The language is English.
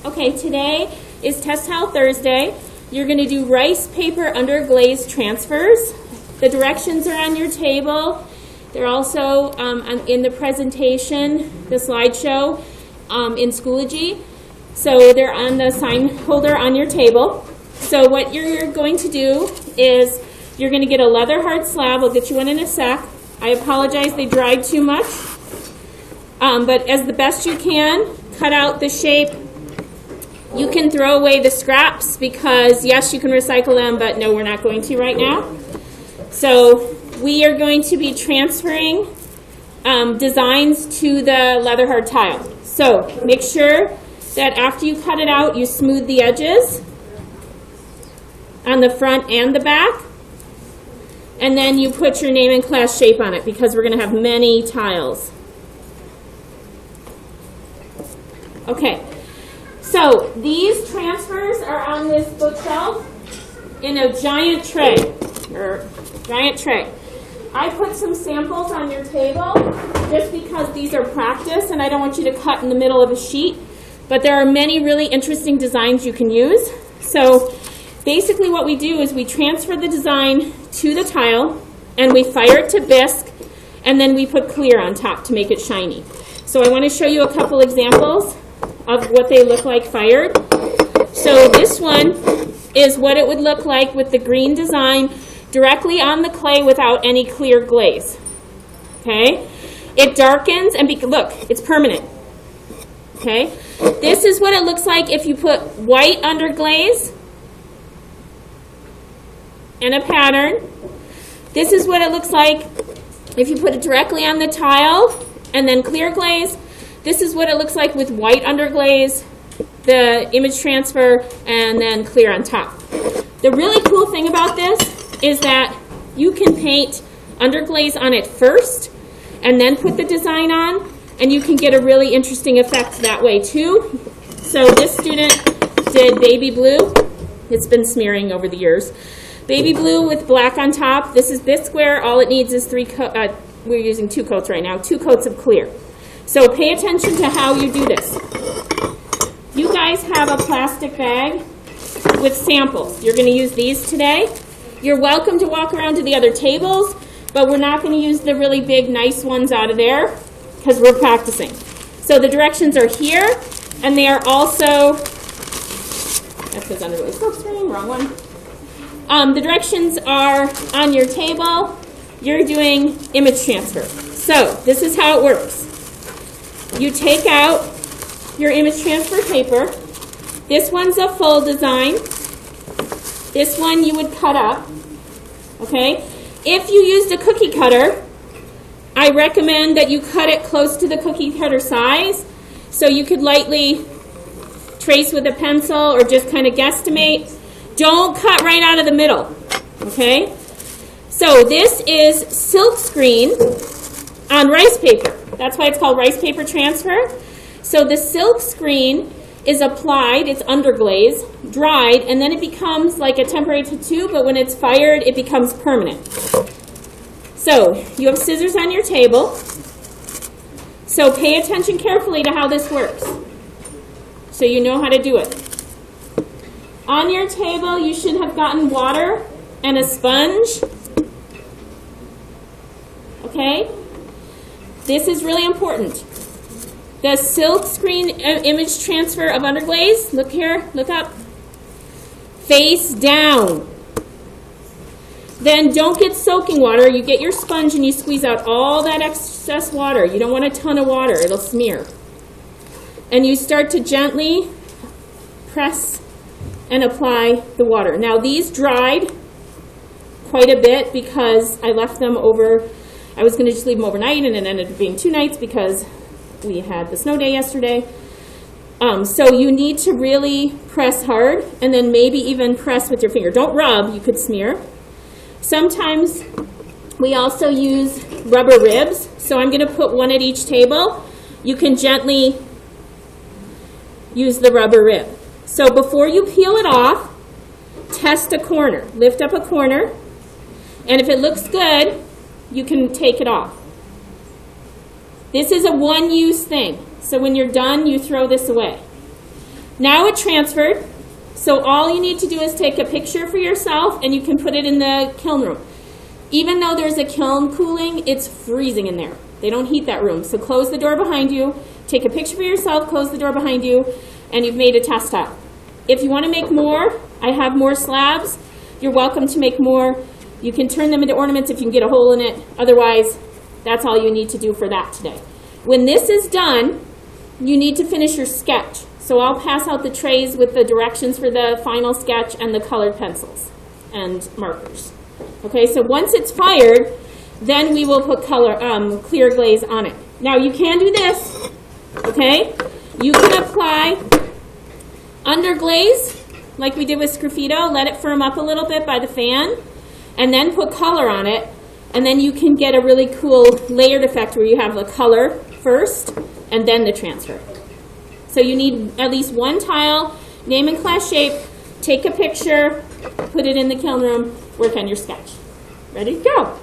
Okay, today is Test Tile Thursday. You're going to do rice paper underglaze transfers. The directions are on your table. They're also in the presentation, the slideshow in Schoology. So they're on the sign holder on your table. So what you're going to do is you're going to get a leather hard slab. I'll get you one in a sec. I apologize, they dried too much. But as the best you can, cut out the shape. You can throw away the scraps because, yes, you can recycle them, but no, we're not going to right now. So we are going to be transferring designs to the leather hard tile. So make sure that after you cut it out, you smooth the edges on the front and the back. And then you put your name and class shape on it because we're going to have many tiles. Okay. So these transfers are on this bookshelf in a giant tray. I put some samples on your table just because these are practice and I don't want you to cut in the middle of a sheet. But there are many really interesting designs you can use. So basically what we do is we transfer the design to the tile and we fire it to bisque and then we put clear on top to make it shiny. So I want to show you a couple examples of what they look like fired. So this one is what it would look like with the green design directly on the clay without any clear glaze. Okay? It darkens and look, it's permanent. Okay? This is what it looks like if you put white underglaze and a pattern. This is what it looks like if you put it directly on the tile and then clear glaze. This is what it looks like with white underglaze, the image transfer, and then clear on top. The really cool thing about this is that you can paint underglaze on it first and then put the design on, and you can get a really interesting effect that way too. So this student did baby blue. It's been smearing over the years. Baby blue with black on top. This is this square. All it needs is we're using 2 coats right now, 2 coats of clear. So pay attention to how you do this. You guys have a plastic bag with samples. You're going to use these today. You're welcome to walk around to the other tables, but we're not going to use the really big, nice ones out of there because we're practicing. So the directions are here, and they are also, that says Underglaze Silkscreen, wrong one. The directions are on your table. You're doing image transfer. So this is how it works. You take out your image transfer paper. This one's a full design. This one you would cut up. Okay? If you used a cookie cutter, I recommend that you cut it close to the cookie cutter size so you could lightly trace with a pencil or just kind of guesstimate. Don't cut right out of the middle. Okay? So this is Silkscreen on rice paper. That's why it's called rice paper transfer. So the Silkscreen is applied, it's underglaze, dried, and then it becomes like a temporary tattoo, but when it's fired, it becomes permanent. So you have scissors on your table. So pay attention carefully to how this works so you know how to do it. On your table, you should have gotten water and a sponge. Okay? This is really important. The Silkscreen image transfer of underglaze, look here, look up, face down. Then don't get soaking water. You get your sponge and you squeeze out all that excess water. You don't want a ton of water. It'll smear. And you start to gently press and apply the water. Now these dried quite a bit because I left them over. I was going to just leave them overnight, and it ended up being 2 nights because we had the snow day yesterday. So you need to really press hard, and then maybe even press with your finger. Don't rub, you could smear. Sometimes we also use rubber ribs, so I'm going to put one at each table. You can gently use the rubber rib. So before you peel it off, test a corner. Lift up a corner, and if it looks good, you can take it off. This is a one-use thing, so when you're done, you throw this away. Now it transferred, so all you need to do is take a picture for yourself and you can put it in the kiln room. Even though there's a kiln cooling, it's freezing in there. They don't heat that room. So close the door behind you, take a picture for yourself, close the door behind you, and you've made a test tile. If you want to make more, I have more slabs. You're welcome to make more. You can turn them into ornaments if you can get a hole in it. Otherwise, that's all you need to do for that today. When this is done, you need to finish your sketch. So I'll pass out the trays with the directions for the final sketch and the colored pencils and markers. Okay, so once it's fired, then we will put clear glaze on it. Now you can do this, okay? You can apply underglaze, like we did with Sgraffito, let it firm up a little bit by the fan, and then put color on it, and then you can get a really cool layered effect where you have the color first, and then the transfer. So you need at least one tile, name and class shape, take a picture, put it in the kiln room, work on your sketch. Ready to go.